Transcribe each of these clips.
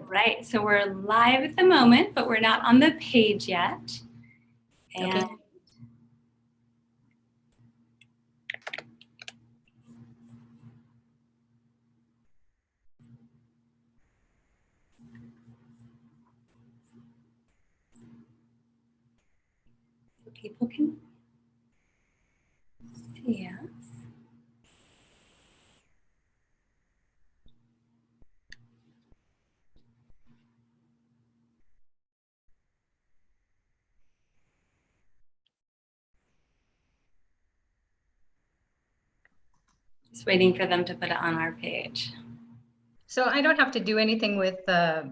Right, so we're live at the moment, but we're not on the page yet. And okay. so people can see us. Just waiting for them to put it on our page. So I don't have to do anything with No.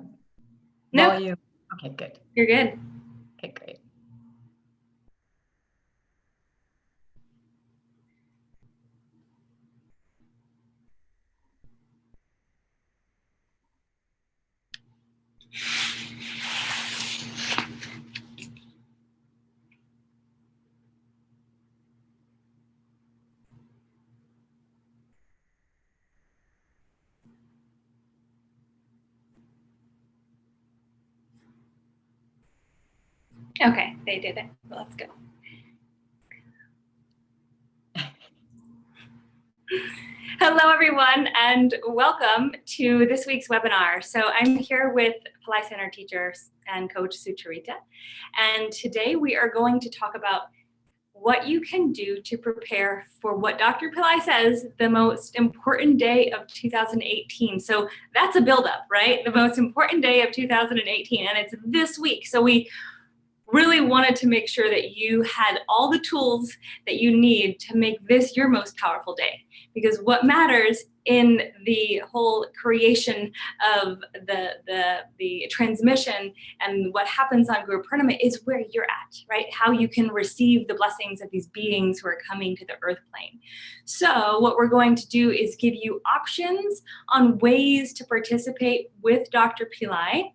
volume. Okay, good. You're good. Okay, great. Okay, they did it. Let's go. Hello, everyone, and welcome to this week's webinar. So I'm here with Pillai Center teacher and coach Sucharita, and today we are going to talk about what you can do to prepare for what Dr. Pillai says the most important day of 2018. So that's a buildup, right? The most important day of 2018, and it's this week. So we really wanted to make sure that you had all the tools that you need to make this your most powerful day. Because what matters in the whole creation of the transmission and what happens on Guru Purnima is where you're at, right? How you can receive the blessings of these beings who are coming to the earth plane. So what we're going to do is give you options on ways to participate with Dr. Pillai.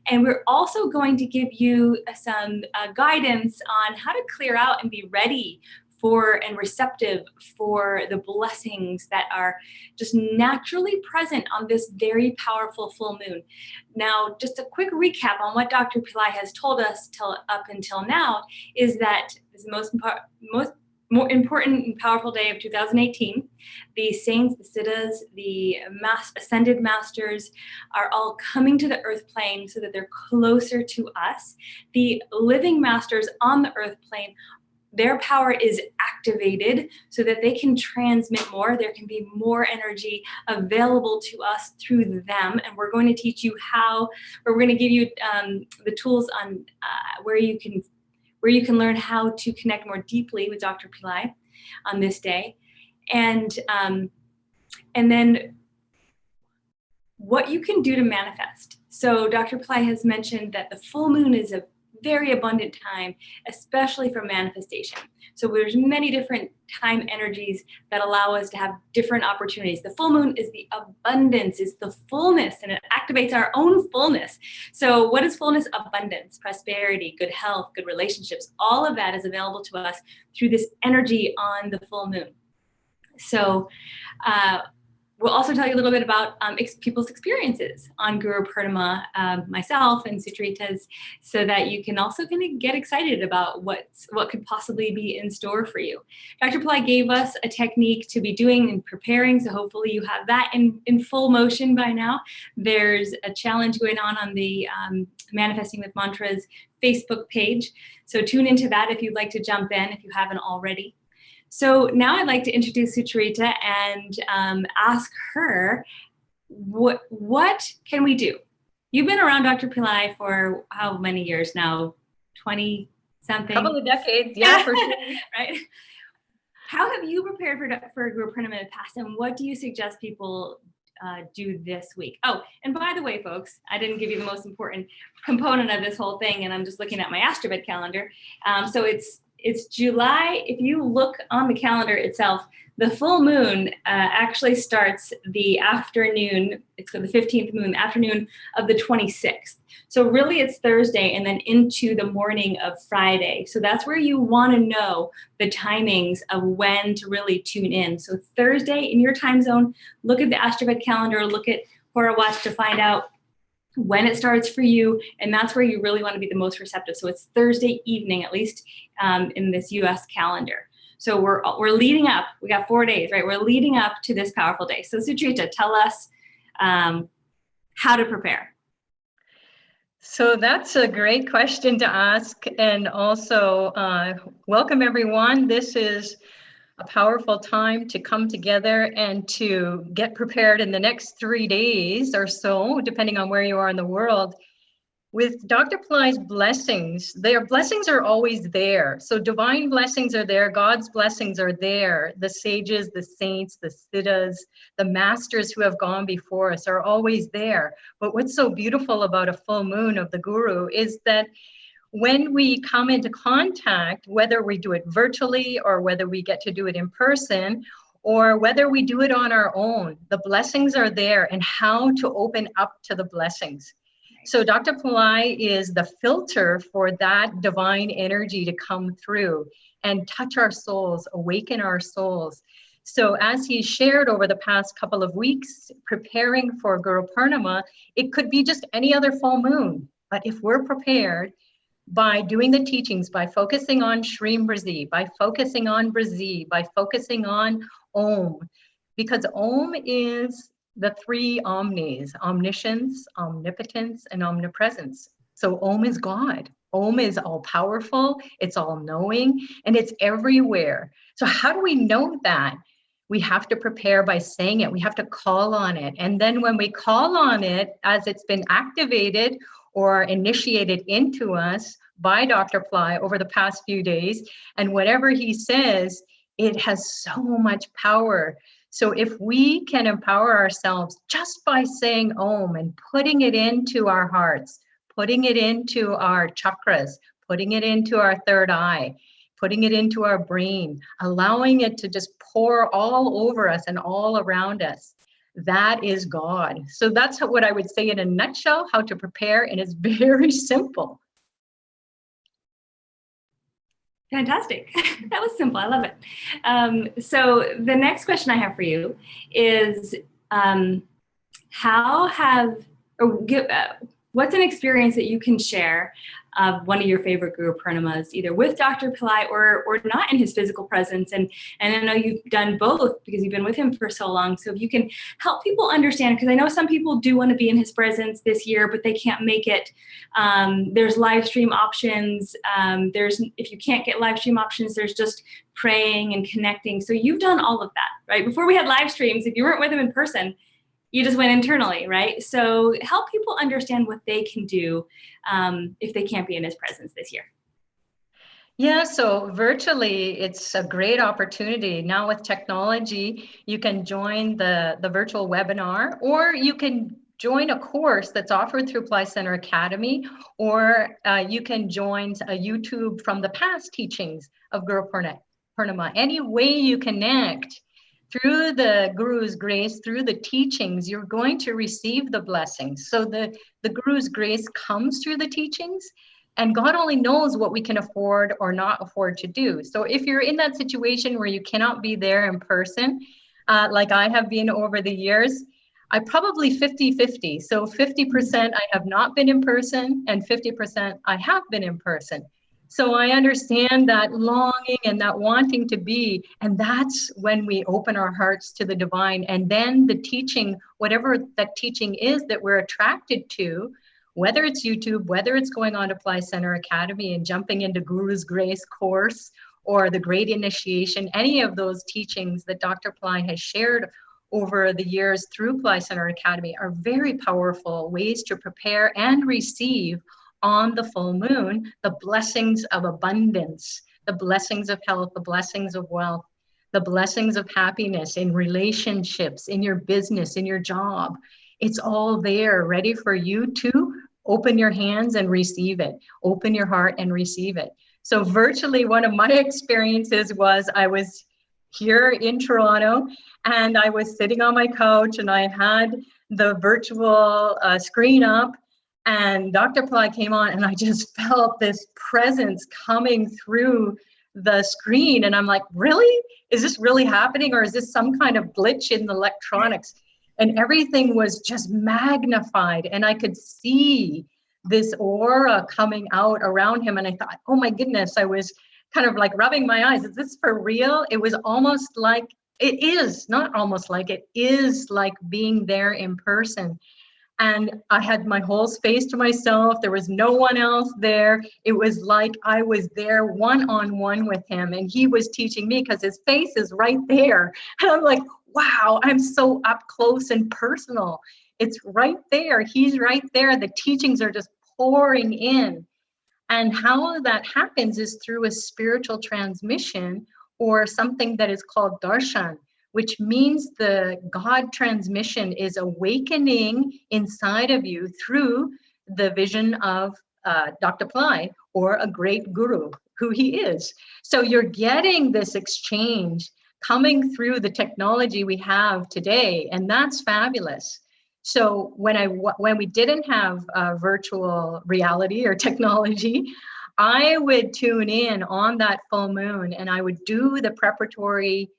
And we're also going to give you some guidance on how to clear out and be ready for and receptive for the blessings that are just naturally present on this very powerful full moon. Now, just a quick recap on what Dr. Pillai has told us up until now is that this is the more important and powerful day of 2018. The saints, the siddhas, the ascended masters are all coming to the earth plane so that they're closer to us. The living masters on the earth plane, their power is activated so that they can transmit more. There can be more energy available to us through them. And we're going to teach you how, or we're going to give you the tools on where you can learn how to connect more deeply with Dr. Pillai on this day. And then what you can do to manifest. So Dr. Pillai has mentioned that the full moon is a very abundant time, especially for manifestation. So there's many different time energies that allow us to have different opportunities. The full moon is the abundance, is the fullness, and it activates our own fullness. So what is fullness? Abundance, prosperity, good health, good relationships. All of that is available to us through this energy on the full moon. So we'll also tell you a little bit about people's experiences on Guru Purnima, myself and Sucharita's, so that you can also kind of get excited about what could possibly be in store for you. Dr. Pillai gave us a technique to be doing and preparing, so hopefully you have that in full motion by now. There's a challenge going on the Manifesting with Mantras Facebook page, so tune into that if you'd like to jump in if you haven't already. So now I'd like to introduce Sucharita and ask her, what can we do? You've been around Dr. Pillai for how many years now? 20-something? A couple of decades, yeah, for sure. Right? How have you prepared for Guru Purnima in the past, and what do you suggest people do this week? Oh, and by the way, folks, I didn't give you the most important component of this whole thing, and I'm just looking at my astrobed calendar. So it's it's July. If you look on the calendar itself, the full moon actually starts the afternoon. It's the 15th moon, afternoon of the 26th. So really it's Thursday and then into the morning of Friday. So that's where you want to know the timings of when to really tune in. So Thursday in your time zone, look at the AstroVed calendar, look at Hora Watch to find out when it starts for you, and that's where you really want to be the most receptive. So it's Thursday evening, at least in this US calendar. So we're leading up, we got 4 days, right? We're leading up to this powerful day. So Sucharita, tell us how to prepare. So that's a great question to ask. And also, welcome everyone. This is a powerful time to come together and to get prepared in the next 3 days or so, depending on where you are in the world, with Dr. Pillai's blessings. Their blessings are always there. So divine blessings are there. God's blessings are there. The sages, the saints, the siddhas, the masters who have gone before us are always there. But what's so beautiful about a full moon of the Guru is that when we come into contact, whether we do it virtually or whether we get to do it in person, or whether we do it on our own, the blessings are there and how to open up to the blessings. So Dr. Pillai is the filter for that divine energy to come through and touch our souls, awaken our souls. So as he shared over the past couple of weeks, preparing for Guru Purnima, it could be just any other full moon. But if we're prepared by doing the teachings, by focusing on Shrim Brazi, by focusing on Brazi, by focusing on Om, because Om is the three omnis: omniscience, omnipotence, and omnipresence. So Om is God. Om is all powerful, it's all knowing, and it's everywhere. So how do we know that? We have to prepare by saying it. We have to call on it. And then when we call on it, as it's been activated or initiated into us by Dr. Pillai over the past few days, and whatever he says, it has so much power. So if we can empower ourselves just by saying Om and putting it into our hearts, putting it into our chakras, putting it into our third eye, putting it into our brain, allowing it to just pour all over us and all around us, that is God. So that's what I would say in a nutshell, how to prepare, and it's very simple. Fantastic. That was simple. I love it. So the next question I have for you is what's an experience that you can share of one of your favorite Guru Purnimas, either with Dr. Pillai or not in his physical presence? And I know you've done both because you've been with him for so long. So if you can help people understand, because I know some people do want to be in his presence this year, but they can't make it. There's live stream options. If you can't get live stream options, there's just praying and connecting. So you've done all of that, right? Before we had live streams, if you weren't with him in person, you just went internally, right? So help people understand what they can do if they can't be in his presence this year. Yeah, so virtually, it's a great opportunity. Now with technology, you can join the virtual webinar, or you can join a course that's offered through Pillai Center Academy, or you can join a YouTube from the past teachings of Guru Purnima. Any way you connect through the Guru's grace, through the teachings, you're going to receive the blessings. So the Guru's grace comes through the teachings, and God only knows what we can afford or not afford to do. So if you're in that situation where you cannot be there in person, like I have been over the years, I probably 50-50. So 50% I have not been in person, and 50% I have been in person. So I understand that longing and that wanting to be, and that's when we open our hearts to the divine. And then the teaching, whatever that teaching is that we're attracted to, whether it's YouTube, whether it's going on to Pillai Center Academy and jumping into Guru's Grace course or the Great Initiation, any of those teachings that Dr. Pillai has shared over the years through Pillai Center Academy are very powerful ways to prepare and receive on the full moon the blessings of abundance, the blessings of health, the blessings of wealth, the blessings of happiness in relationships, in your business, in your job. It's all there ready for you to open your hands and receive it, open your heart and receive it. So virtually one of my experiences was I was here in Toronto and I was sitting on my couch and I had the virtual screen up and Dr. Pillai came on and I just felt this presence coming through the screen. And I'm like, really? Is this really happening? Or is this some kind of glitch in the electronics? And everything was just magnified and I could see this aura coming out around him. And I thought, oh my goodness, I was kind of like rubbing my eyes. Is this for real? It was almost like, it is not almost like, it is like being there in person. And I had my whole space to myself. There was no one else there. It was like I was there one-on-one with him and he was teaching me because his face is right there. And I'm like, wow, I'm so up close and personal. It's right there. He's right there. The teachings are just pouring in. And how that happens is through a spiritual transmission or something that is called darshan, which means the God transmission is awakening inside of you through the vision of Dr. Pillai or a great guru, who he is. So you're getting this exchange coming through the technology we have today, and that's fabulous. So when we didn't have virtual reality or technology, I would tune in on that full moon and I would do the preparatory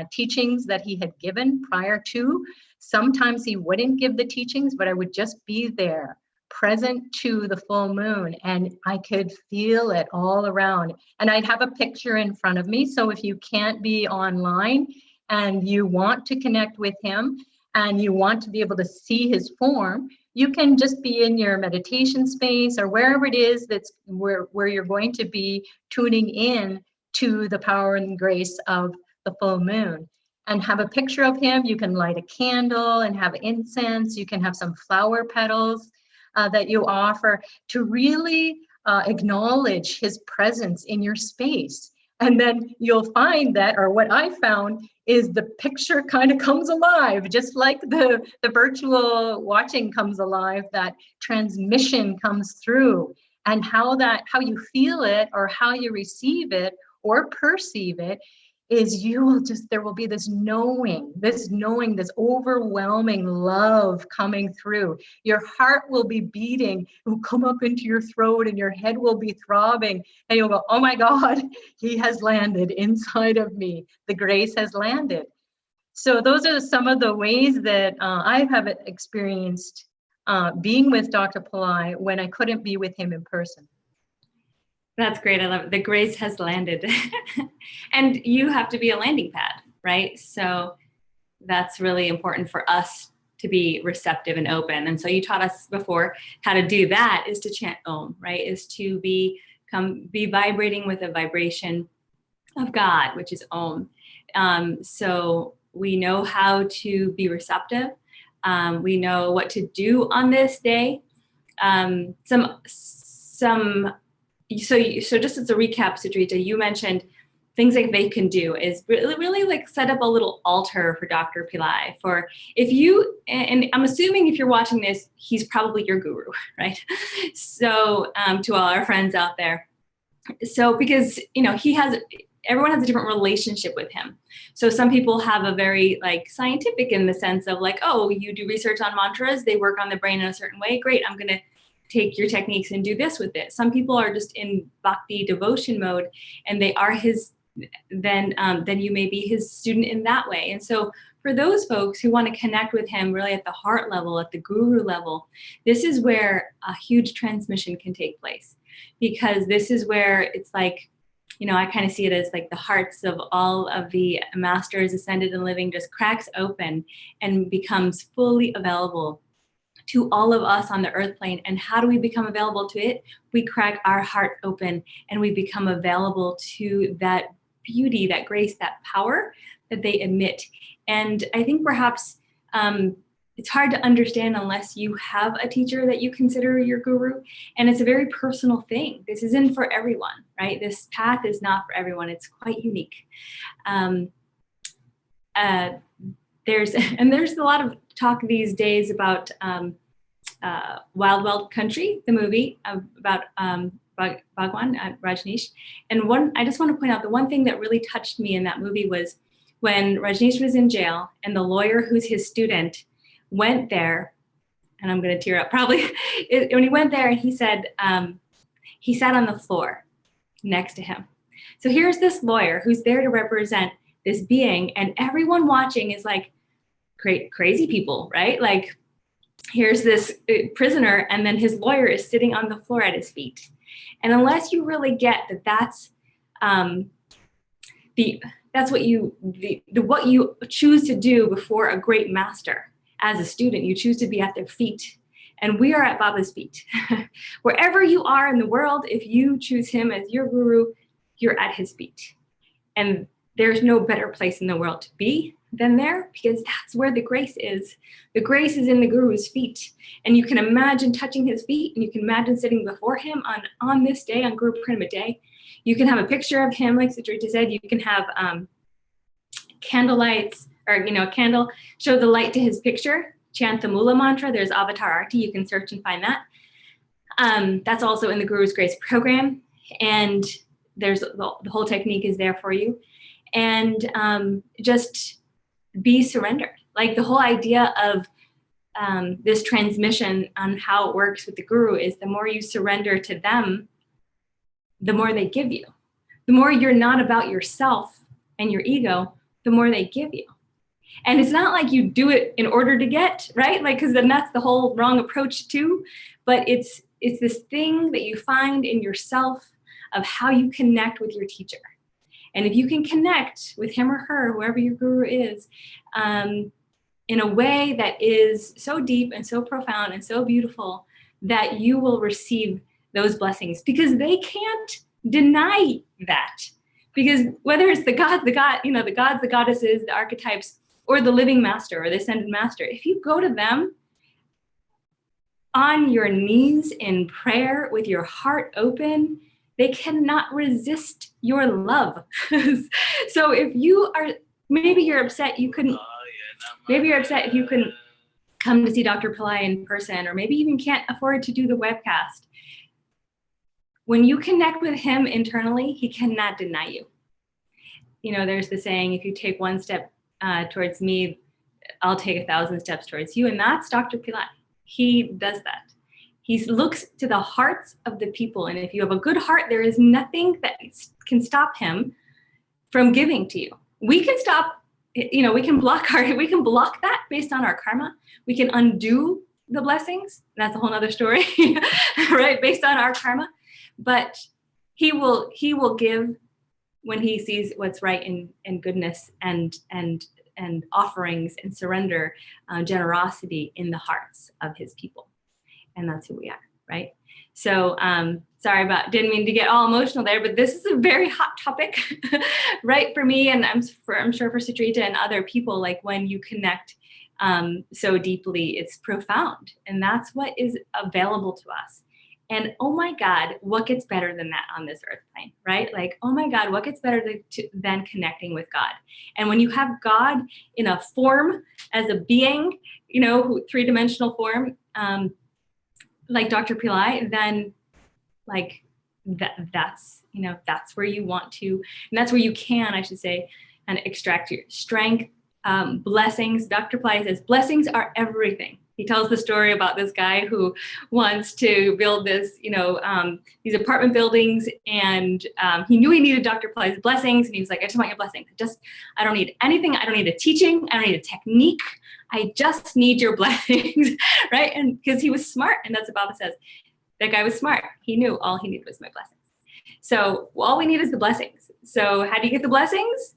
teachings that he had given prior to. Sometimes he wouldn't give the teachings, but I would just be there, present to the full moon, and I could feel it all around. And I'd have a picture in front of me. So if you can't be online and you want to connect with him and you want to be able to see his form, you can just be in your meditation space or wherever it is that's where you're going to be tuning in to the power and grace of the full moon and have a picture of him. You can light a candle and have incense. You can have some flower petals that you offer to really acknowledge his presence in your space. And then you'll find that, or what I found, is the picture kind of comes alive, just like the virtual watching comes alive, that transmission comes through. And how you feel it or how you receive it or perceive it is there will be this knowing, this overwhelming love coming through. Your heart will be beating, it will come up into your throat and your head will be throbbing and you'll go, oh my God, he has landed inside of me. The grace has landed. So those are some of the ways that I have experienced being with Dr. Pillai when I couldn't be with him in person. That's great. I love it. The grace has landed. And you have to be a landing pad, right? So that's really important for us to be receptive and open. And so you taught us before how to do that is to chant Om, right? Is to be vibrating with a vibration of God, which is Om. So we know how to be receptive. We know what to do on this day. So just as a recap, Sucharita, you mentioned things that they can do is really like set up a little altar for Dr. Pillai. For if you, and I'm assuming if you're watching this, he's probably your guru, right? So to all our friends out there. So because, everyone has a different relationship with him. So some people have a very like scientific in the sense of like, oh, you do research on mantras, they work on the brain in a certain way. Great, I'm going to take your techniques and do this with it. Some people are just in bhakti devotion mode and they are his, then you may be his student in that way. And so for those folks who want to connect with him really at the heart level, at the guru level, this is where a huge transmission can take place, because this is where it's like, I kind of see it as like the hearts of all of the masters ascended and living just cracks open and becomes fully available to all of us on the earth plane. And how do we become available to it? We crack our heart open and we become available to that beauty, that grace, that power that they emit. And I think perhaps it's hard to understand unless you have a teacher that you consider your guru. And it's a very personal thing. This isn't for everyone, right? This path is not for everyone. It's quite unique. There's a lot of talk these days about Wild Wild Country, the movie about Bhagwan, Rajneesh. And I just want to point out the one thing that really touched me in that movie was when Rajneesh was in jail and the lawyer who's his student went there, and I'm going to tear up probably, when he went there and he said, he sat on the floor next to him. So here's this lawyer who's there to represent this being, and everyone watching is like crazy people, right? Like, here's this prisoner, and then his lawyer is sitting on the floor at his feet. And unless you really get that that's what you choose to do before a great master as a student, you choose to be at their feet. And we are at Baba's feet. Wherever you are in the world, if you choose him as your guru, you're at his feet. And there's no better place in the world to be than there, because that's where the grace is. The grace is in the guru's feet. And you can imagine touching his feet, and you can imagine sitting before him on this day, on Guru Purnima Day. You can have a picture of him, like Sucharita said. You can have candle lights, or a candle, show the light to his picture, chant the Mula mantra. There's Avatar Arti, you can search and find that. That's also in the Guru's Grace program. And there's the whole technique is there for you. And just be surrendered. Like, the whole idea of this transmission on how it works with the guru is the more you surrender to them, the more they give you. The more you're not about yourself and your ego, the more they give you. And it's not like you do it in order to get, right? Like, because then that's the whole wrong approach too. But it's this thing that you find in yourself of how you connect with your teacher. And if you can connect with him or her, whoever your guru is, in a way that is so deep and so profound and so beautiful that you will receive those blessings, because they can't deny that. Because whether it's the gods, the gods, the goddesses, the archetypes, or the living master or the ascended master, if you go to them on your knees in prayer with your heart open, they cannot resist your love. So if you are, maybe you're upset if you couldn't come to see Dr. Pillai in person, or maybe even can't afford to do the webcast. When you connect with him internally, he cannot deny you. There's the saying, if you take one step towards me, I'll take 1,000 steps towards you. And that's Dr. Pillai. He does that. He looks to the hearts of the people. And if you have a good heart, there is nothing that can stop him from giving to you. We can stop, we can block that based on our karma. We can undo the blessings. That's a whole nother story, right? Based on our karma. But he will give when he sees what's right in goodness and offerings and surrender, generosity in the hearts of his people. And that's who we are, right? So didn't mean to get all emotional there, but this is a very hot topic, right? For me, and I'm sure for Sucharita and other people, like, when you connect so deeply, it's profound. And that's what is available to us. And oh my God, what gets better than that on this earth plane, right? Like, oh my God, what gets better than connecting with God? And when you have God in a form, as a being, three-dimensional form, like Dr. Pillai, then like that's where you want to, and that's where you can, I should say, and extract your strength, blessings. Dr. Pillai says, blessings are everything. He tells the story about this guy who wants to build these apartment buildings, and he knew he needed Dr. Pillai's blessings, and he was like, I just want your blessings. I don't need anything. I don't need a teaching. I don't need a technique. I just need your blessings, right? And because he was smart, and that's what Baba says. That guy was smart. He knew all he needed was my blessings. So all we need is the blessings. So how do you get the blessings?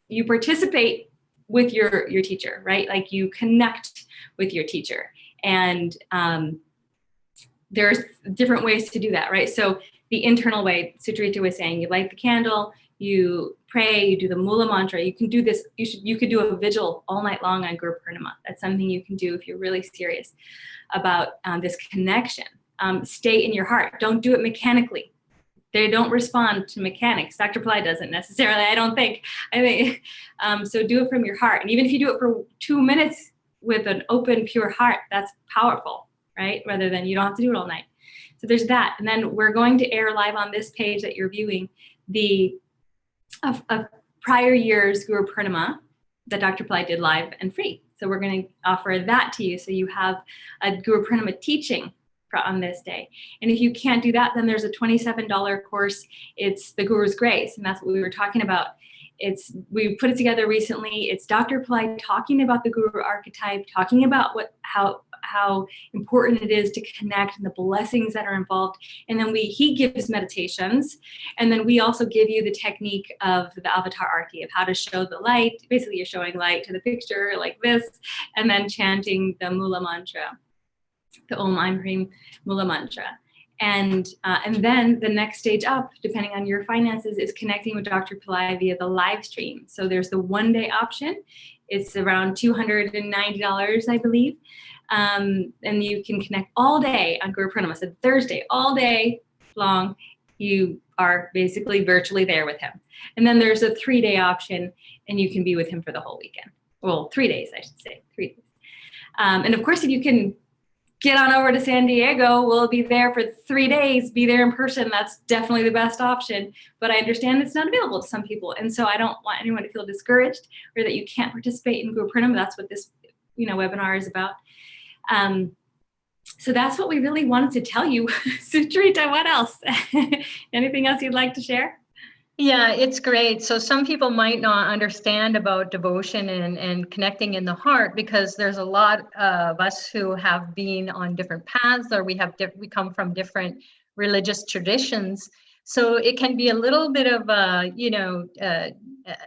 You participate with your teacher, right? Like, you connect with your teacher. And there's different ways to do that, right? So the internal way, Sucharita was saying, you light the candle, you pray, you do the Mula mantra. You can do this. You could do a vigil all night long on Guru Purnima. That's something you can do if you're really serious about this connection. Stay in your heart. Don't do it mechanically. They don't respond to mechanics. Dr. Pillai doesn't necessarily, I don't think. So do it from your heart. And even if you do it for 2 minutes with an open, pure heart, that's powerful, right? Rather than, you don't have to do it all night. So there's that. And then we're going to air live on this page that you're viewing the of prior year's Guru Purnima that Dr. Pillai did live and free. So we're going to offer that to you. So you have a Guru Purnima teaching on this day. And if you can't do that, then there's a $27 course. It's the Guru's Grace. And that's what we were talking about. We put it together recently. It's Dr. Pillai talking about the Guru archetype, talking about how important it is to connect and the blessings that are involved. And then he gives meditations. And then we also give you the technique of the avatar arti, of how to show the light. Basically, you're showing light to the picture like this, and then chanting the Mula mantra, the Om Aim Hrim Mula mantra. And then the next stage up, depending on your finances, is connecting with Dr. Pillai via the live stream. So there's the one-day option. It's around $290, I believe. And you can connect all day on Guru Purnima. So Thursday, all day long, you are basically virtually there with him. And then there's a 3-day option, and you can be with him for the whole weekend. Well, 3 days, I should say, 3 days. And of course, if you can get on over to San Diego, we'll be there for 3 days, be there in person. That's definitely the best option. But I understand it's not available to some people. And so I don't want anyone to feel discouraged or that you can't participate in Guru Purnima. That's what this webinar is about. So that's what we really wanted to tell you. Sucharita, what else? Anything else you'd like to share? Yeah, it's great. So some people might not understand about devotion and connecting in the heart, because there's a lot of us who have been on different paths, or we come from different religious traditions. So it can be a little bit of an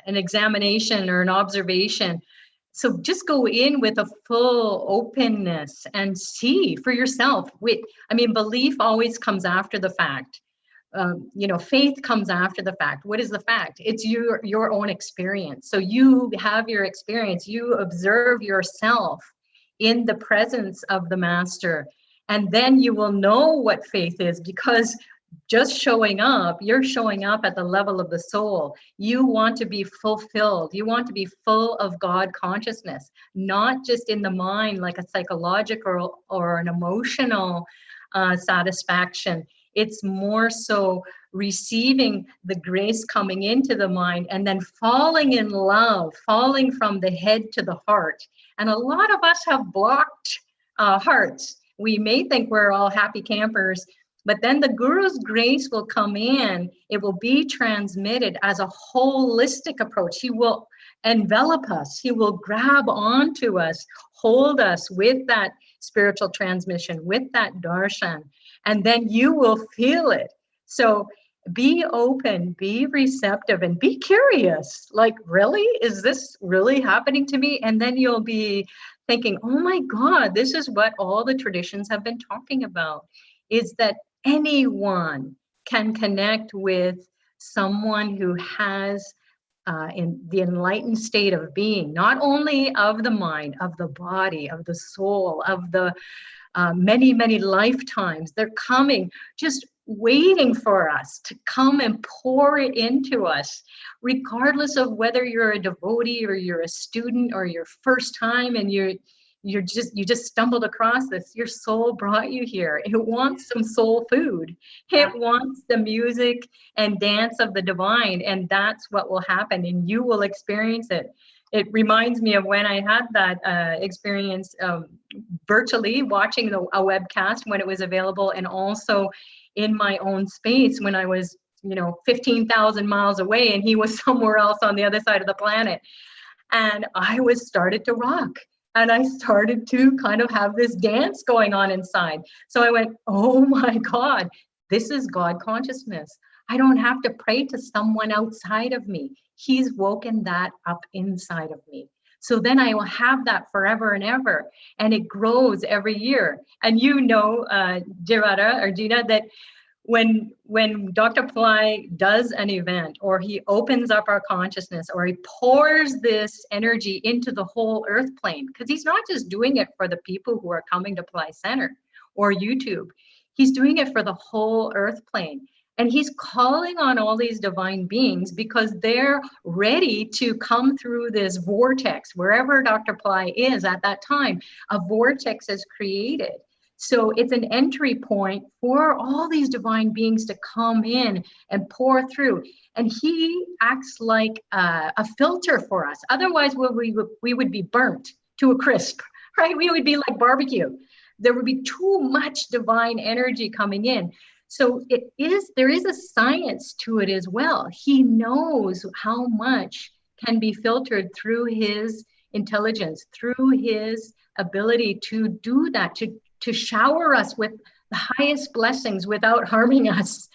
examination or an observation. So just go in with a full openness and see for yourself. Belief always comes after the fact. Faith comes after the fact. What is the fact? It's your own experience. So you have your experience. You observe yourself in the presence of the master, and then you will know what faith is, because just showing up, you're showing up at the level of the soul. You want to be fulfilled. You want to be full of God consciousness, not just in the mind, like a psychological or an emotional satisfaction. It's more so receiving the grace coming into the mind and then falling in love, falling from the head to the heart. And a lot of us have blocked hearts. We may think we're all happy campers, but then the Guru's grace will come in. It will be transmitted as a holistic approach. He will envelop us. He will grab onto us, hold us with that spiritual transmission, with that darshan, and then you will feel it. So be open, be receptive, and be curious. Like, really? Is this really happening to me? And then you'll be thinking, oh my God, this is what all the traditions have been talking about, is that anyone can connect with someone who has in the enlightened state of being, not only of the mind, of the body, of the soul, of the many, many lifetimes. They're coming, just waiting for us to come and pour it into us, regardless of whether you're a devotee or you're a student or your first time and you just stumbled across this. Your soul brought you here. It wants some soul food. It wants the music and dance of the divine, and that's what will happen, and you will experience it. It reminds me of when I had that experience virtually watching a webcast when it was available, and also in my own space when I was 15,000 miles away and he was somewhere else on the other side of the planet. And I started to rock. And I started to kind of have this dance going on inside. So I went, oh my God, this is God consciousness. I don't have to pray to someone outside of me. He's woken that up inside of me. So then I will have that forever and ever. And it grows every year. And Girada or Gina, that when Dr. Pillai does an event, or he opens up our consciousness, or he pours this energy into the whole earth plane, because he's not just doing it for the people who are coming to Pillai Center or YouTube, he's doing it for the whole earth plane. And he's calling on all these divine beings because they're ready to come through this vortex. Wherever Dr. Pillai is at that time, a vortex is created So it's an entry point for all these divine beings to come in and pour through. And he acts like a filter for us. Otherwise, we would be burnt to a crisp, right? We would be like barbecue. There would be too much divine energy coming in. So there is a science to it as well. He knows how much can be filtered through his intelligence, through his ability to do that, to shower us with the highest blessings without harming us.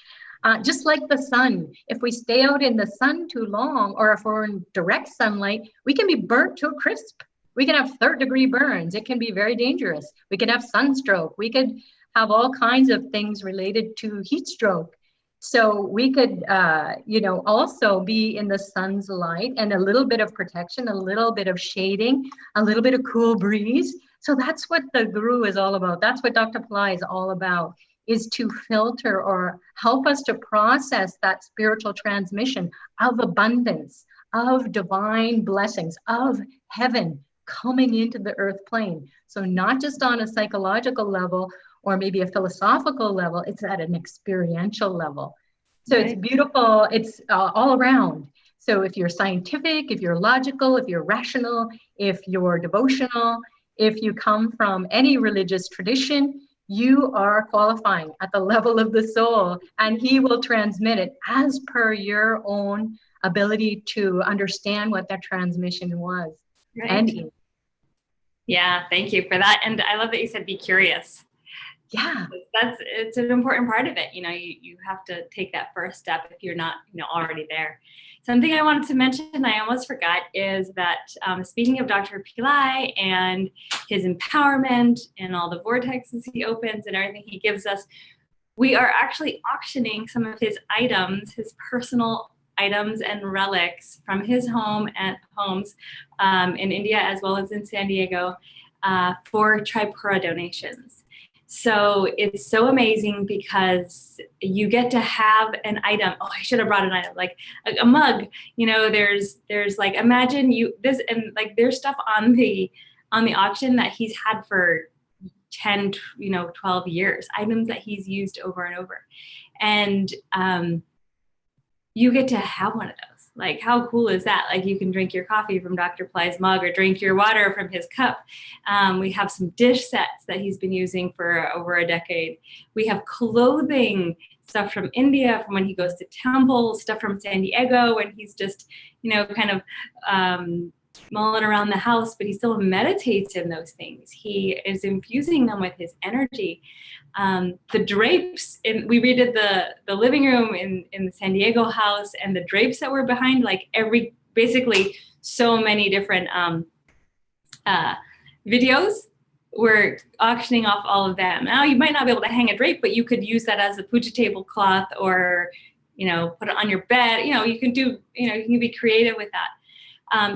Just like the sun, if we stay out in the sun too long, or if we're in direct sunlight, we can be burnt to a crisp. We can have third-degree burns. It can be very dangerous. We can have sunstroke. We could have all kinds of things related to heat stroke. So we could, also be in the sun's light and a little bit of protection, a little bit of shading, a little bit of cool breeze. So that's what the guru is all about. That's what Dr. Pillai is all about, is to filter or help us to process that spiritual transmission of abundance, of divine blessings, of heaven coming into the earth plane. So not just on a psychological level or maybe a philosophical level, it's at an experiential level. So It's beautiful, it's all around. So if you're scientific, if you're logical, if you're rational, if you're devotional, if you come from any religious tradition, you are qualifying at the level of the soul, and he will transmit it as per your own ability to understand what that transmission was. Right. And yeah, thank you for that. And I love that you said be curious. Yeah, it's an important part of it. You have to take that first step if you're not already there. Something I wanted to mention, I almost forgot, is that speaking of Dr. Pillai and his empowerment and all the vortexes he opens and everything he gives us, we are actually auctioning some of his items, his personal items and relics from his homes in India as well as in San Diego for Tripura donations. So it's so amazing because you get to have an item. Oh, I should have brought an item, like a mug. There's like, imagine this, and like there's stuff on the auction that he's had for 10, 12 years, items that he's used over and over. And you get to have one of those. Like, how cool is that? Like, you can drink your coffee from Dr. Pillai's mug or drink your water from his cup. We have some dish sets that he's been using for over a decade. We have clothing, stuff from India, from when he goes to temples, stuff from San Diego when he's just, kind of mulling around the house, but he still meditates in those things. He is infusing them with his energy. The drapes, we redid the living room in the San Diego house, and the drapes that were behind, like basically so many different videos, we're auctioning off all of them. Now you might not be able to hang a drape, but you could use that as a puja tablecloth, or put it on your bed. You can do, you can be creative with that.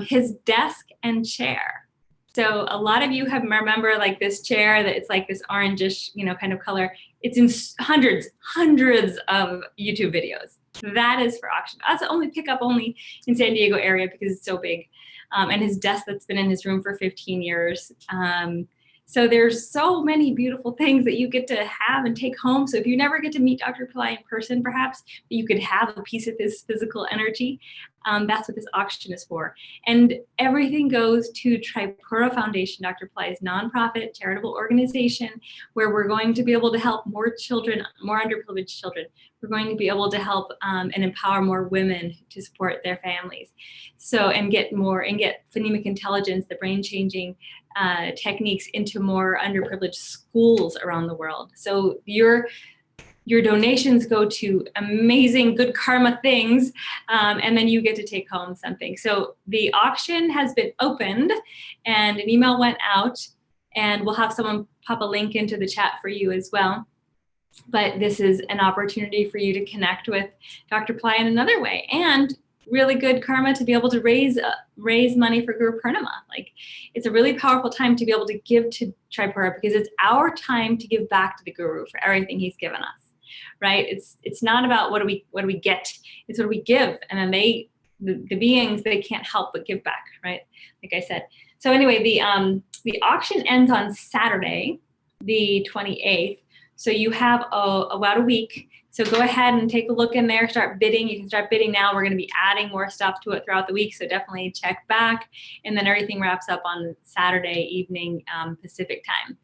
His desk and chair. So a lot of you remember like this chair that it's like this orangish, kind of color. It's in hundreds of YouTube videos. That is for auction. That's pickup only in San Diego area because it's so big. And his desk that's been in his room for 15 years. So there's so many beautiful things that you get to have and take home. So if you never get to meet Dr. Pillai in person, perhaps, you could have a piece of his physical energy. That's what this auction is for. And everything goes to Tripura Foundation, Dr. Pillai's nonprofit charitable organization, where we're going to be able to help more children, more underprivileged children. We're going to be able to help and empower more women to support their families. So, and get phonemic intelligence, the brain-changing techniques into more underprivileged schools around the world. So your donations go to amazing good karma things, and then you get to take home something. So the auction has been opened and an email went out, and we'll have someone pop a link into the chat for you as well. But this is an opportunity for you to connect with Dr. Pillai in another way, and really good karma to be able to raise money for Guru Purnima. Like, it's a really powerful time to be able to give to Tripura, because it's our time to give back to the Guru for everything he's given us. Right? It's not about what do we get, it's what do we give, and then the beings, they can't help but give back, right? Like I said. So anyway, the auction ends on Saturday, the 28th. So you have about a week. So go ahead and take a look in there, start bidding. You can start bidding now. We're going to be adding more stuff to it throughout the week. So definitely check back. And then everything wraps up on Saturday evening Pacific time.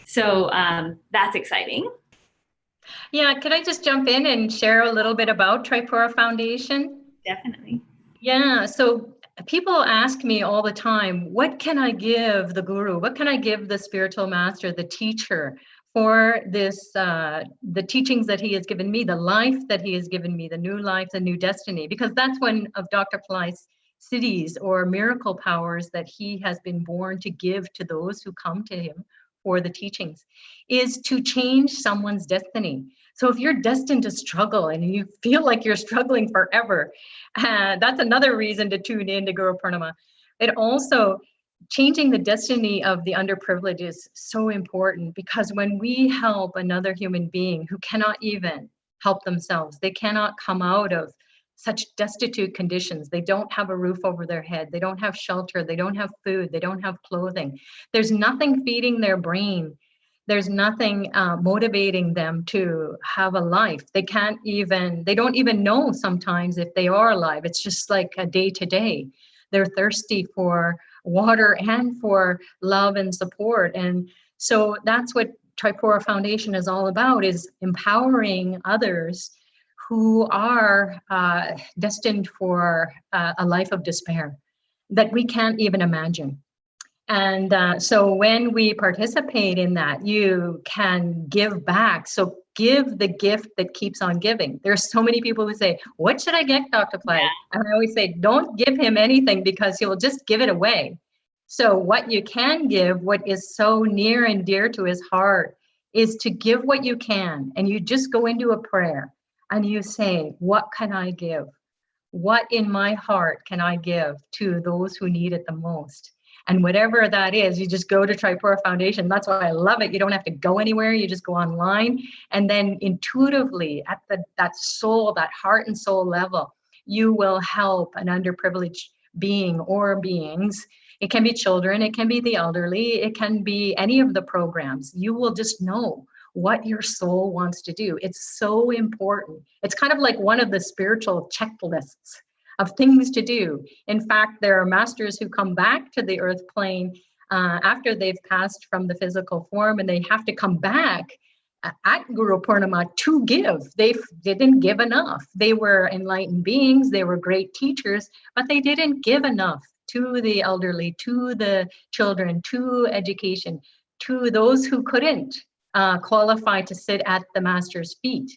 So that's exciting. Yeah, could I just jump in and share a little bit about Tripura Foundation? Definitely. Yeah, so people ask me all the time, what can I give the guru? What can I give the spiritual master, the teacher, for this, the teachings that he has given me, the life that he has given me, the new life, the new destiny? Because that's one of Dr. Pillai's cities or miracle powers that he has been born to give to those who come to him for the teachings, is to change someone's destiny. So if you're destined to struggle and you feel like you're struggling forever, that's another reason to tune in to Guru Purnima. It also, changing the destiny of the underprivileged is so important, because when we help another human being who cannot even help themselves, they cannot come out of such destitute conditions. They don't have a roof over their head. They don't have shelter. They don't have food. They don't have clothing. There's nothing feeding their brain. There's nothing motivating them to have a life. They don't even know sometimes if they are alive. It's just like a day to day. They're thirsty for water and for love and support. And so that's what Tripura Foundation is all about, is empowering others who are destined for a life of despair that we can't even imagine. And so when we participate in that, you can give back. So give the gift that keeps on giving. There's so many people who say, what should I get, Dr. Pillai? Yeah. And I always say, don't give him anything, because he will just give it away. So what you can give, what is so near and dear to his heart, is to give what you can. And you just go into a prayer and you say, what can I give? What in my heart can I give to those who need it the most? And whatever that is, you just go to Tripura Foundation. That's why I love it. You don't have to go anywhere. You just go online, and then intuitively at that soul, that heart and soul level, you will help an underprivileged being or beings. It can be children, it can be the elderly, it can be any of the programs. You will just know what your soul wants to do. It's so important. It's kind of like one of the spiritual checklists of things to do. In fact, there are masters who come back to the earth plane after they've passed from the physical form, and they have to come back at Guru Purnima to give. They didn't give enough. They were enlightened beings, they were great teachers, but they didn't give enough to the elderly, to the children, to education, to those who couldn't qualify to sit at the master's feet.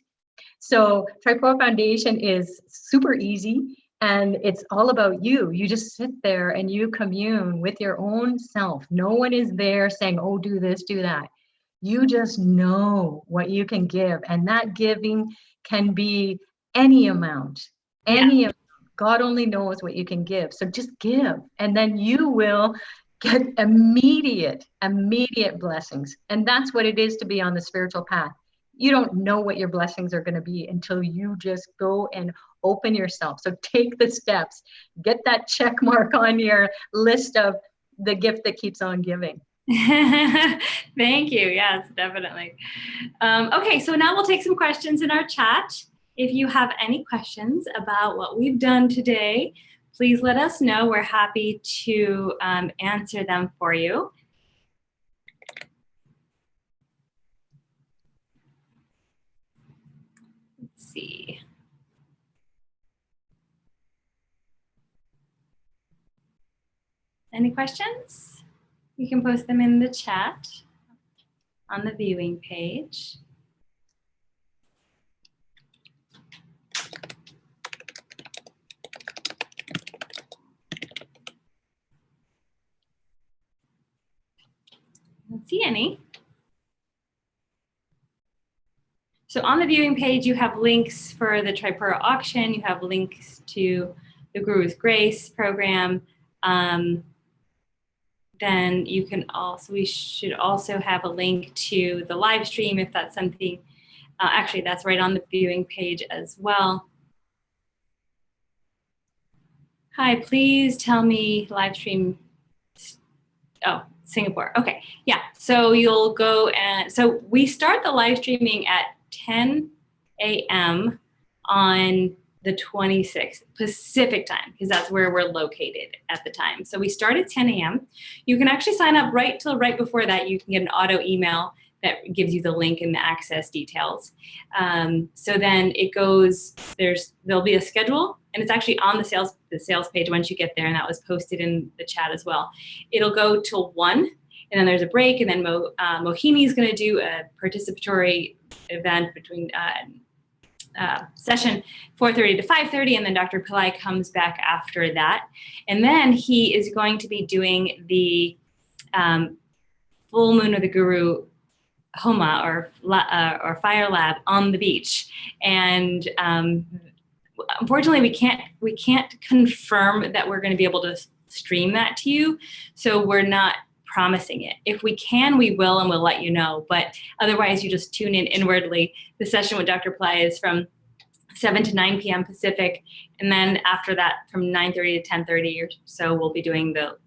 So Tripura Foundation is super easy, and it's all about you. You just sit there and you commune with your own self. No one is there saying, oh, do this, do that. You just know what you can give, and that giving can be any amount, any amount. God only knows what you can give. So just give, and then you will get immediate blessings. And that's what it is to be on the spiritual path. You don't know what your blessings are going to be until you just go and open yourself. So take the steps, get that check mark on your list of the gift that keeps on giving. Thank you. Yes, definitely. Okay, so now we'll take some questions in our chat. If you have any questions about what we've done today, please let us know. We're happy to answer them for you. Let's see. Any questions? You can post them in the chat on the viewing page. I don't see any. So on the viewing page, you have links for the Tripura auction. You have links to the Guru's Grace program. Then you can also, we should also have a link to the live stream if that's something. Actually, that's right on the viewing page as well. Hi, please tell me live stream. Oh, Singapore. Okay. Yeah. So you'll go and so we start the live streaming at 10 a.m. on the 26th Pacific time, because that's where we're located at the time. So we start at 10 a.m. You can actually sign up right before that. You can get an auto email that gives you the link and the access details. So then it goes, there'll be a schedule, and it's actually on the sales page once you get there, and that was posted in the chat as well. It'll go till 1, and then there's a break, and then Mohini is going to do a participatory event between session 4:30 to 5:30, and then Dr. Pillai comes back after that. And then he is going to be doing the Full Moon of the Guru Homa or Fire Lab on the beach. And unfortunately, we can't confirm that we're going to be able to stream that to you, so we're not promising it. If we can, we will, and we'll let you know. But otherwise, you just tune in inwardly. The session with Dr. Pillai is from 7 to 9 p.m. Pacific, and then after that, from 9:30 to 10:30 or so, we'll be doing the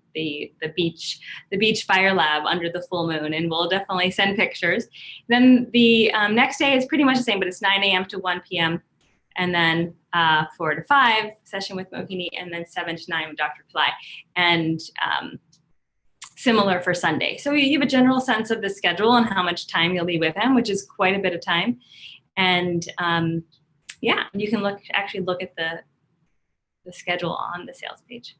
beach fire lab under the full moon, and we'll definitely send pictures. Then the next day is pretty much the same, but it's 9 a.m. to 1 p.m. and then 4 to 5 session with Mohini, and then 7 to 9 with Dr. Pillai, and similar for Sunday. So you have a general sense of the schedule and how much time you'll be with him, which is quite a bit of time. And yeah, you can look at the schedule on the sales page.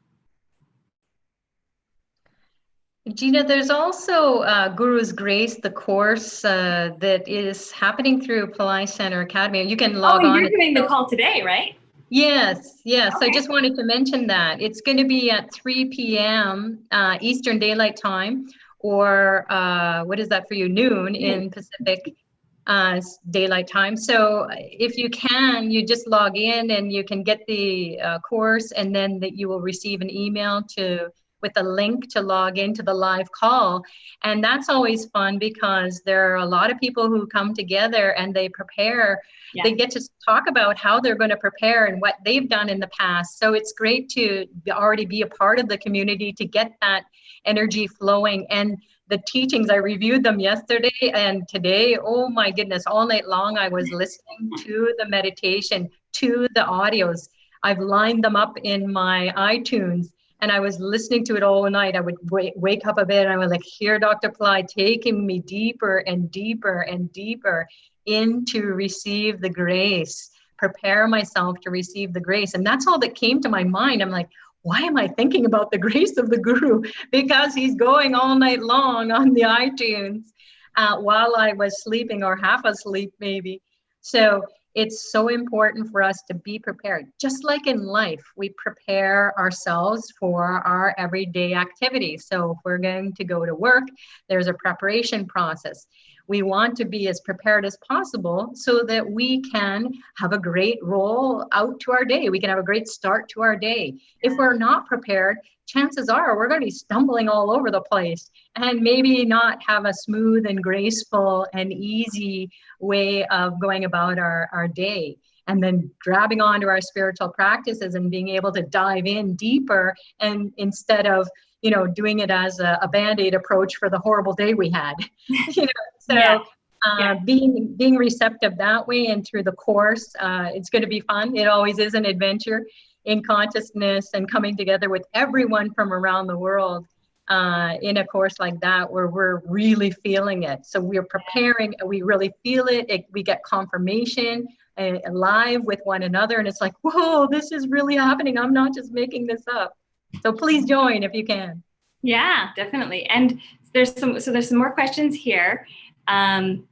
Gina, there's also Guru's Grace, the course that is happening through Pillai Center Academy. You can log on. Oh, you're doing the call today, right? Yes. Okay. I just wanted to mention that. It's going to be at 3 p.m. Eastern Daylight Time, or what is that for you? Noon in Pacific Daylight Time. So if you can, you just log in and you can get the course, and then that you will receive an email with a link to log into the live call. And that's always fun, because there are a lot of people who come together and they prepare. Yeah. They get to talk about how they're going to prepare and what they've done in the past. So it's great to already be a part of the community, to get that energy flowing. And the teachings, I reviewed them yesterday and today. Oh my goodness, all night long I was listening to the meditation, to the audios. I've lined them up in my iTunes, and I was listening to it all night. I would wake up a bit, and I would hear Dr. Pillai taking me deeper and deeper and deeper into receive the grace, prepare myself to receive the grace. And that's all that came to my mind. I'm like, why am I thinking about the grace of the Guru? Because he's going all night long on the iTunes while I was sleeping, or half asleep maybe. So it's so important for us to be prepared. Just like in life, we prepare ourselves for our everyday activities. So if we're going to go to work, there's a preparation process. We want to be as prepared as possible so that we can have a great roll out to our day. We can have a great start to our day. If we're not prepared, chances are we're going to be stumbling all over the place and maybe not have a smooth and graceful and easy way of going about our day. And then grabbing onto our spiritual practices and being able to dive in deeper, and instead of doing it as a Band-Aid approach for the horrible day we had. Being receptive that way, and through the course, it's going to be fun. It always is an adventure in consciousness, and coming together with everyone from around the world in a course like that, where we're really feeling it. So we're preparing, we really feel it, we get confirmation live with one another, and it's like, whoa, this is really happening. I'm not just making this up. So please join if you can. Yeah, definitely. And there's some more questions here. The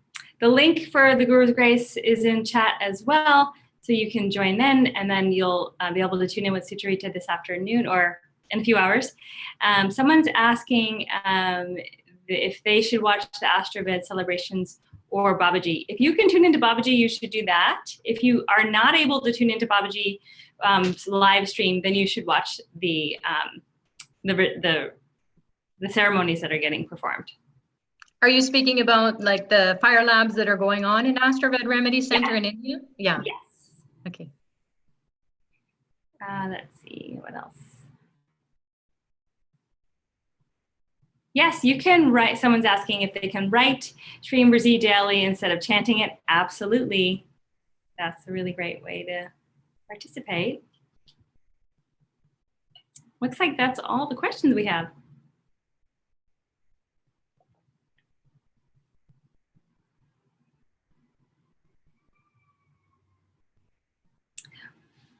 link for the Guru's Grace is in chat as well, so you can join then, and then you'll be able to tune in with Sucharita this afternoon or in a few hours. Someone's asking if they should watch the Astraved celebrations or Babaji. If you can tune into Babaji, you should do that. If you are not able to tune into Babaji live stream, then you should watch the ceremonies that are getting performed. Are you speaking about like the fire labs that are going on in Astraved Remedy Center in India? Yeah. Yes. Okay. Let's see, what else? Yes, you can write. Someone's asking if they can write Shri Amrzi daily instead of chanting it. Absolutely. That's a really great way to participate. Looks like that's all the questions we have.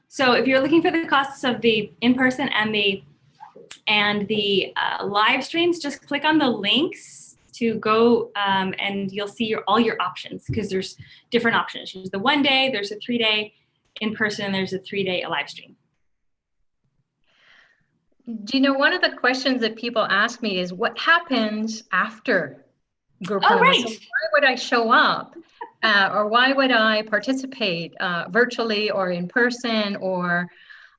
So if you're looking for the costs of the in-person and the live streams, just click on the links to go and you'll see all your options, because there's different options. There's the 1 day, there's a 3-day in-person, there's a 3-day live stream. Do you know, one of the questions that people ask me is, what happens after Guru Oh, Purnima? right. So why would I show up? Or why would I participate virtually or in person, or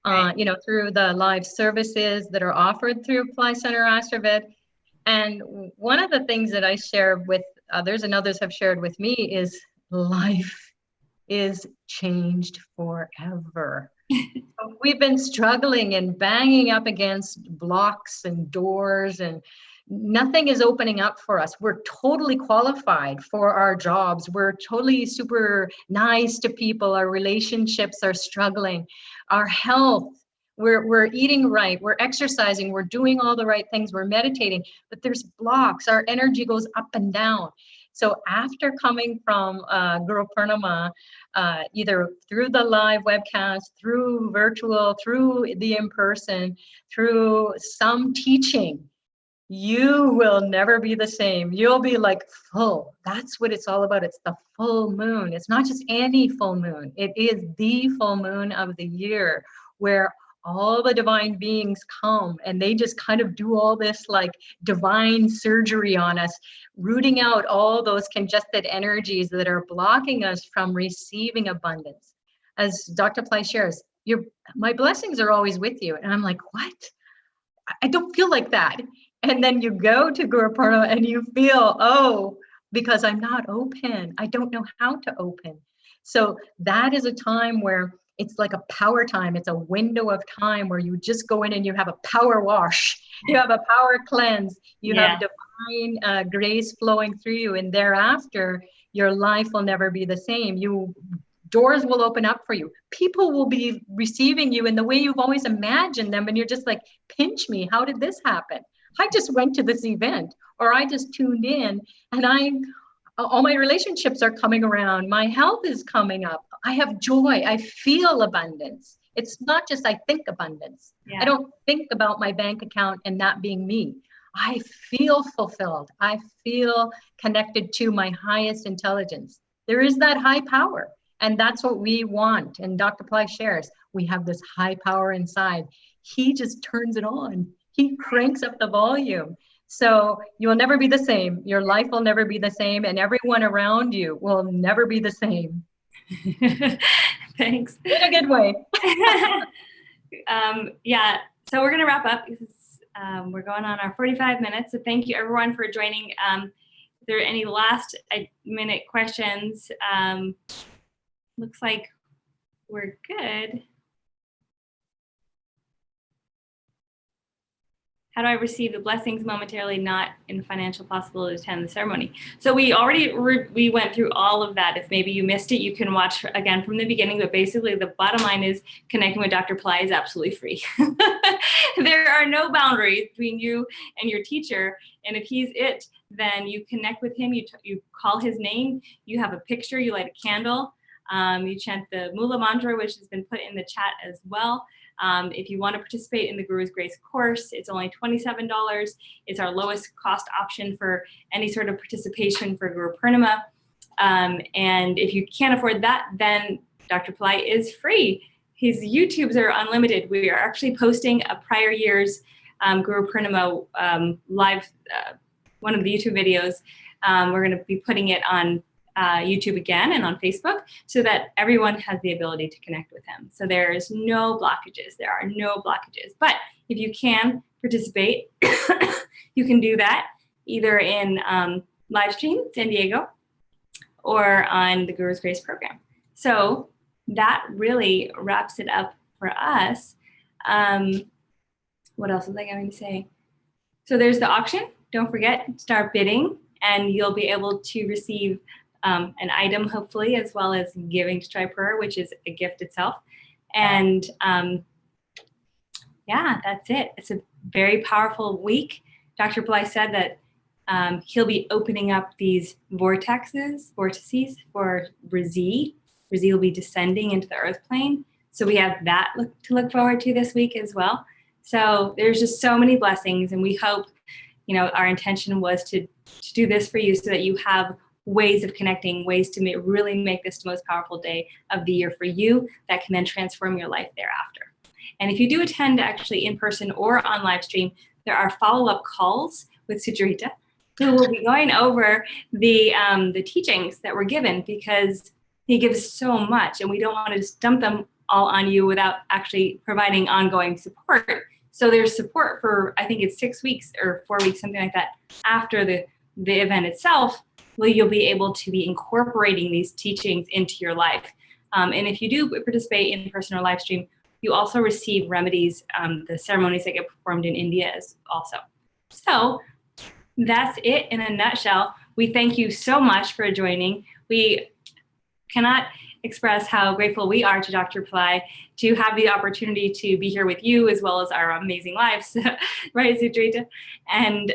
Right. you know, through the live services that are offered through Pillai Center Astrovid? And one of the things that I share with others, and others have shared with me, is life is changed forever. We've been struggling and banging up against blocks and doors, and nothing is opening up for us. We're totally qualified for our jobs. We're totally super nice to people. Our relationships are struggling. Our health, we're eating right, we're exercising, we're doing all the right things, we're meditating, but there's blocks. Our energy goes up and down. So after coming from Guru Purnima, either through the live webcast, through virtual, through the in-person, through some teaching, you will never be the same. You'll be like full. That's what it's all about. It's the full moon. It's not just any full moon. It is the full moon of the year, where all the divine beings come and they just kind of do all this like divine surgery on us, rooting out all those congested energies that are blocking us from receiving abundance. As Dr. Pillai shares, my blessings are always with you. And I'm like, what? I don't feel like that. And then you go to Guru Purnima and you feel, oh, because I'm not open, I don't know how to open. So that is a time where it's like a power time. It's a window of time where you just go in and you have a power wash, you have a power cleanse, you have divine grace flowing through you. And thereafter, your life will never be the same. Doors will open up for you. People will be receiving you in the way you've always imagined them. And you're just like, pinch me. How did this happen? I just went to this event, or I just tuned in, and all my relationships are coming around. My health is coming up. I have joy. I feel abundance. It's not just I think abundance. Yeah. I don't think about my bank account and that being me. I feel fulfilled. I feel connected to my highest intelligence. There is that high power. And that's what we want. And Dr. Pillai shares, we have this high power inside. He just turns it on. He cranks up the volume. So you will never be the same. Your life will never be the same. And everyone around you will never be the same. Thanks. In a good way. Yeah, so we're going to wrap up because we're going on our 45 minutes. So thank you everyone for joining. If there are any last minute questions, looks like we're good. How do I receive the blessings momentarily, not in financial possibility to attend the ceremony? So we already we went through all of that. If maybe you missed it, you can watch again from the beginning. But basically, the bottom line is connecting with Dr. Pillai is absolutely free. There are no boundaries between you and your teacher. And if he's it, then you connect with him. You call his name. You have a picture. You light a candle. You chant the Mula mantra, which has been put in the chat as well. If you want to participate in the Guru's Grace course, it's only $27. It's our lowest cost option for any sort of participation for Guru Purnima. And if you can't afford that, then Dr. Pillai is free. His YouTubes are unlimited. We are actually posting a prior year's Guru Purnima live, one of the YouTube videos. We're going to be putting it on YouTube again and on Facebook so that everyone has the ability to connect with him. So there's no blockages. There are no blockages. But if you can participate, you can do that either in live stream San Diego or on the Guru's Grace program. So that really wraps it up for us. What else was I going to say? So there's the auction. don't forget, start bidding, and you'll be able to receive an item, hopefully, as well as giving to Try Prayer, which is a gift itself. And yeah, that's it. It's a very powerful week. Dr. Pillai said that he'll be opening up these vortices for Brazil. Brazil will be descending into the earth plane. So we have that to look forward to this week as well. So there's just so many blessings, and we hope, our intention was to do this for you so that you have ways of connecting, ways to really make this the most powerful day of the year for you that can then transform your life thereafter. And if you do attend actually in person or on live stream, there are follow-up calls with Sucharita, who will be going over the teachings that were given, because he gives so much and we don't want to just dump them all on you without actually providing ongoing support. So there's support for, I think it's 6 weeks or 4 weeks, something like that, after the event itself, where you'll be able to be incorporating these teachings into your life. And if you do participate in person or live stream, you also receive remedies, the ceremonies that get performed in India as also. So that's it in a nutshell. We thank you so much for joining. We cannot express how grateful we are to Dr. Pillai to have the opportunity to be here with you, as well as our amazing lives, right, Sucharita? And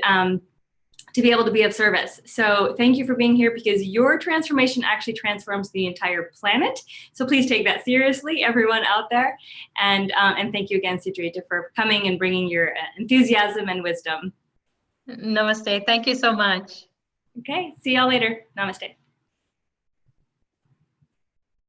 to be able to be of service. So thank you for being here, because your transformation actually transforms the entire planet. So please take that seriously, everyone out there. And thank you again, Sucharita, for coming and bringing your enthusiasm and wisdom. Namaste. Thank you so much. Okay, see y'all later. Namaste.